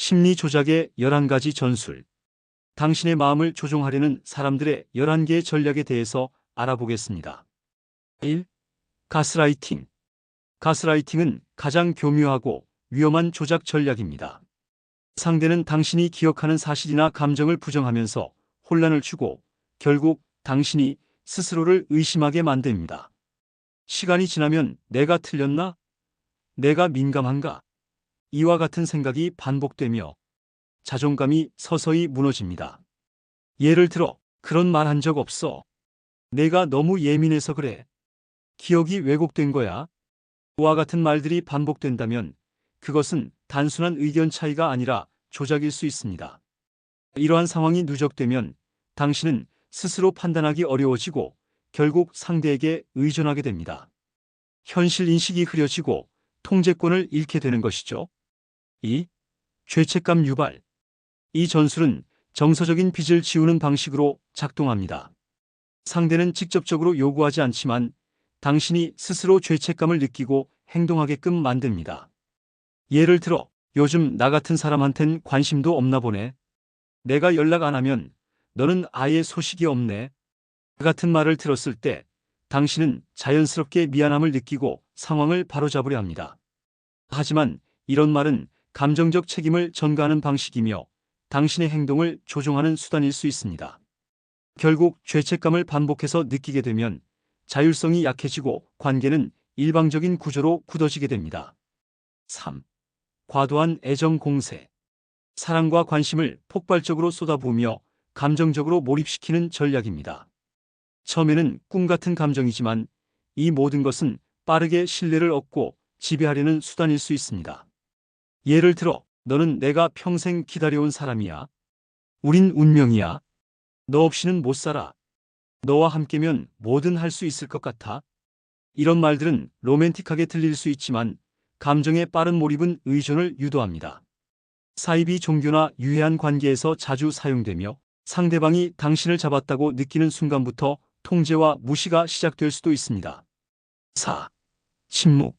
심리 조작의 11가지 전술. 당신의 마음을 조종하려는 사람들의 11개의 전략에 대해서 알아보겠습니다. 1. 가스라이팅. 가스라이팅은 가장 교묘하고 위험한 조작 전략입니다. 상대는 당신이 기억하는 사실이나 감정을 부정하면서 혼란을 주고 결국 당신이 스스로를 의심하게 만듭니다. 시간이 지나면 내가 틀렸나? 내가 민감한가? 이와 같은 생각이 반복되며 자존감이 서서히 무너집니다. 예를 들어, 그런 말 한 적 없어. 내가 너무 예민해서 그래. 기억이 왜곡된 거야. 와 같은 말들이 반복된다면 그것은 단순한 의견 차이가 아니라 조작일 수 있습니다. 이러한 상황이 누적되면 당신은 스스로 판단하기 어려워지고 결국 상대에게 의존하게 됩니다. 현실 인식이 흐려지고 통제권을 잃게 되는 것이죠. 2. 죄책감 유발. 이 전술은 정서적인 빚을 지우는 방식으로 작동합니다. 상대는 직접적으로 요구하지 않지만 당신이 스스로 죄책감을 느끼고 행동하게끔 만듭니다. 예를 들어, 요즘 나 같은 사람한텐 관심도 없나 보네. 내가 연락 안 하면 너는 아예 소식이 없네. 같은 말을 들었을 때 당신은 자연스럽게 미안함을 느끼고 상황을 바로잡으려 합니다. 하지만 이런 말은 감정적 책임을 전가하는 방식이며 당신의 행동을 조종하는 수단일 수 있습니다. 결국 죄책감을 반복해서 느끼게 되면 자율성이 약해지고 관계는 일방적인 구조로 굳어지게 됩니다. 3. 과도한 애정 공세. 사랑과 관심을 폭발적으로 쏟아부으며 감정적으로 몰입시키는 전략입니다. 처음에는 꿈 같은 감정이지만 이 모든 것은 빠르게 신뢰를 얻고 지배하려는 수단일 수 있습니다. 예를 들어, 너는 내가 평생 기다려온 사람이야. 우린 운명이야. 너 없이는 못 살아. 너와 함께면 뭐든 할 수 있을 것 같아. 이런 말들은 로맨틱하게 들릴 수 있지만 감정의 빠른 몰입은 의존을 유도합니다. 사이비 종교나 유해한 관계에서 자주 사용되며 상대방이 당신을 잡았다고 느끼는 순간부터 통제와 무시가 시작될 수도 있습니다. 4. 침묵.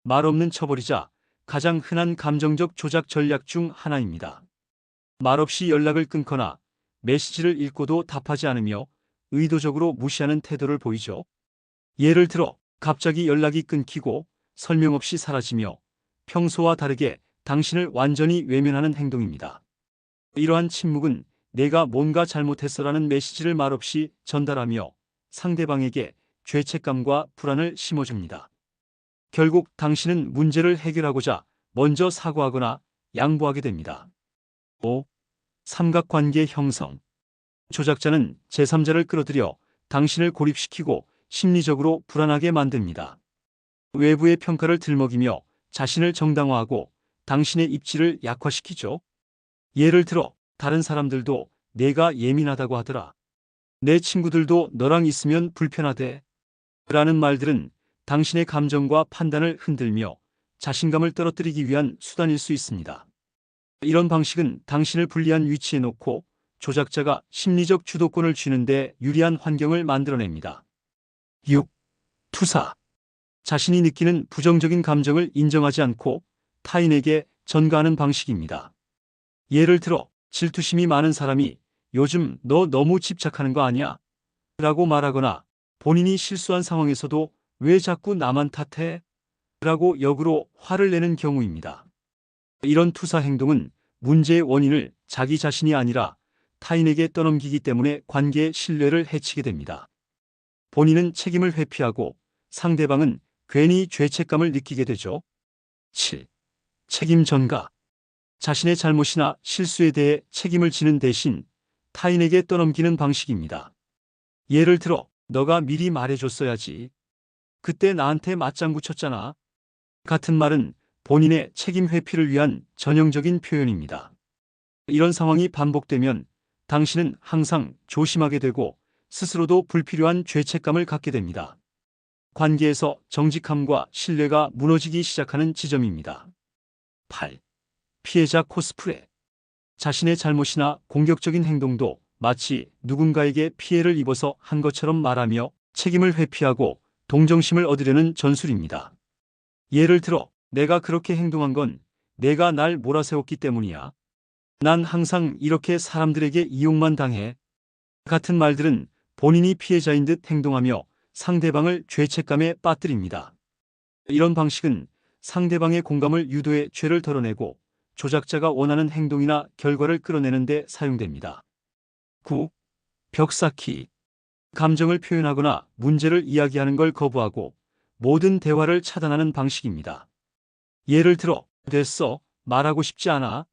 말 없는 쳐버리자 가장 흔한 감정적 조작 전략 중 하나입니다. 말없이 연락을 끊거나 메시지를 읽고도 답하지 않으며 의도적으로 무시하는 태도를 보이죠. 예를 들어, 갑자기 연락이 끊기고 설명 없이 사라지며 평소와 다르게 당신을 완전히 외면하는 행동입니다. 이러한 침묵은 내가 뭔가 잘못했어라는 메시지를 말없이 전달하며 상대방에게 죄책감과 불안을 심어줍니다. 결국 당신은 문제를 해결하고자 먼저 사과하거나 양보하게 됩니다. 5. 삼각관계 형성. 조작자는 제3자를 끌어들여 당신을 고립시키고 심리적으로 불안하게 만듭니다. 외부의 평가를 들먹이며 자신을 정당화하고 당신의 입지를 약화시키죠. 예를 들어, 다른 사람들도 내가 예민하다고 하더라. 내 친구들도 너랑 있으면 불편하대. 라는 말들은 당신의 감정과 판단을 흔들며 자신감을 떨어뜨리기 위한 수단일 수 있습니다. 이런 방식은 당신을 불리한 위치에 놓고 조작자가 심리적 주도권을 쥐는데 유리한 환경을 만들어냅니다. 6. 투사. 자신이 느끼는 부정적인 감정을 인정하지 않고 타인에게 전가하는 방식입니다. 예를 들어, 질투심이 많은 사람이 요즘 너 너무 집착하는 거 아니야? 라고 말하거나 본인이 실수한 상황에서도 왜 자꾸 나만 탓해? 라고 역으로 화를 내는 경우입니다. 이런 투사 행동은 문제의 원인을 자기 자신이 아니라 타인에게 떠넘기기 때문에 관계의 신뢰를 해치게 됩니다. 본인은 책임을 회피하고 상대방은 괜히 죄책감을 느끼게 되죠. 7. 책임 전가. 자신의 잘못이나 실수에 대해 책임을 지는 대신 타인에게 떠넘기는 방식입니다. 예를 들어, 너가 미리 말해줬어야지. 그때 나한테 맞장구 쳤잖아. 같은 말은 본인의 책임 회피를 위한 전형적인 표현입니다. 이런 상황이 반복되면 당신은 항상 조심하게 되고 스스로도 불필요한 죄책감을 갖게 됩니다. 관계에서 정직함과 신뢰가 무너지기 시작하는 지점입니다. 8. 피해자 코스프레. 자신의 잘못이나 공격적인 행동도 마치 누군가에게 피해를 입어서 한 것처럼 말하며 책임을 회피하고 동정심을 얻으려는 전술입니다. 예를 들어, 내가 그렇게 행동한 건 내가 날 몰아세웠기 때문이야. 난 항상 이렇게 사람들에게 이용만 당해. 같은 말들은 본인이 피해자인 듯 행동하며 상대방을 죄책감에 빠뜨립니다. 이런 방식은 상대방의 공감을 유도해 죄를 덜어내고 조작자가 원하는 행동이나 결과를 끌어내는 데 사용됩니다. 9. 벽 쌓기. 감정을 표현하거나 문제를 이야기하는 걸 거부하고 모든 대화를 차단하는 방식입니다. 예를 들어, 됐어, 말하고 싶지 않아.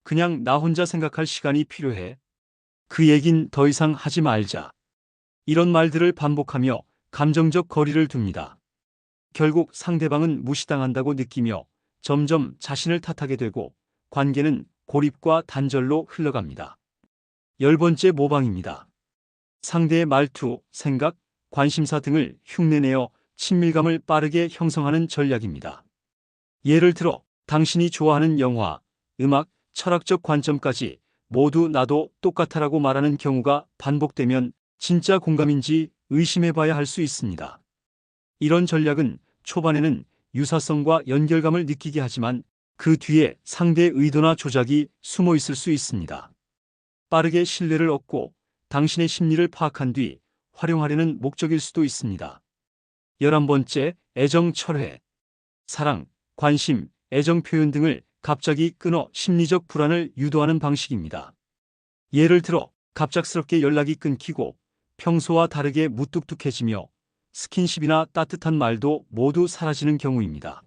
그냥 나 혼자 생각할 시간이 필요해. 그 얘긴 더 이상 하지 말자. 이런 말들을 반복하며 감정적 거리를 둡니다. 결국 상대방은 무시당한다고 느끼며 점점 자신을 탓하게 되고 관계는 고립과 단절로 흘러갑니다. 10번째 모방입니다. 상대의 말투, 생각, 관심사 등을 흉내내어 친밀감을 빠르게 형성하는 전략입니다. 예를 들어, 당신이 좋아하는 영화, 음악, 철학적 관점까지 모두 나도 똑같아라고 말하는 경우가 반복되면 진짜 공감인지 의심해봐야 할 수 있습니다. 이런 전략은 초반에는 유사성과 연결감을 느끼게 하지만 그 뒤에 상대의 의도나 조작이 숨어 있을 수 있습니다. 빠르게 신뢰를 얻고 당신의 심리를 파악한 뒤 활용하려는 목적일 수도 있습니다. 11번째, 애정 철회. 사랑, 관심, 애정 표현 등을 갑자기 끊어 심리적 불안을 유도하는 방식입니다. 예를 들어, 갑작스럽게 연락이 끊기고 평소와 다르게 무뚝뚝해지며 스킨십이나 따뜻한 말도 모두 사라지는 경우입니다.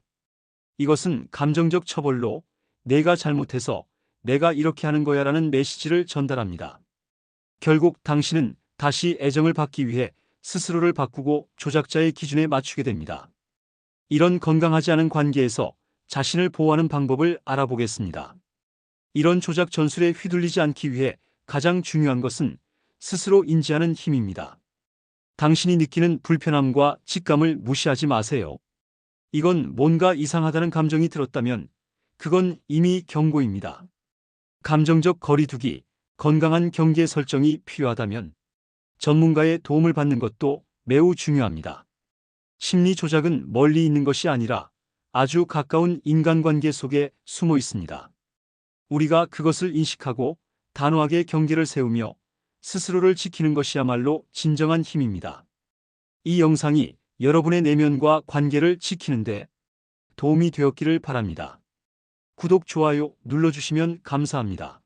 이것은 감정적 처벌로 내가 잘못해서 내가 이렇게 하는 거야라는 메시지를 전달합니다. 결국 당신은 다시 애정을 받기 위해 스스로를 바꾸고 조작자의 기준에 맞추게 됩니다. 이런 건강하지 않은 관계에서 자신을 보호하는 방법을 알아보겠습니다. 이런 조작 전술에 휘둘리지 않기 위해 가장 중요한 것은 스스로 인지하는 힘입니다. 당신이 느끼는 불편함과 직감을 무시하지 마세요. 이건 뭔가 이상하다는 감정이 들었다면 그건 이미 경고입니다. 감정적 거리두기, 건강한 경계 설정이 필요하다면 전문가의 도움을 받는 것도 매우 중요합니다. 심리 조작은 멀리 있는 것이 아니라 아주 가까운 인간관계 속에 숨어 있습니다. 우리가 그것을 인식하고 단호하게 경계를 세우며 스스로를 지키는 것이야말로 진정한 힘입니다. 이 영상이 여러분의 내면과 관계를 지키는데 도움이 되었기를 바랍니다. 구독, 좋아요 눌러주시면 감사합니다.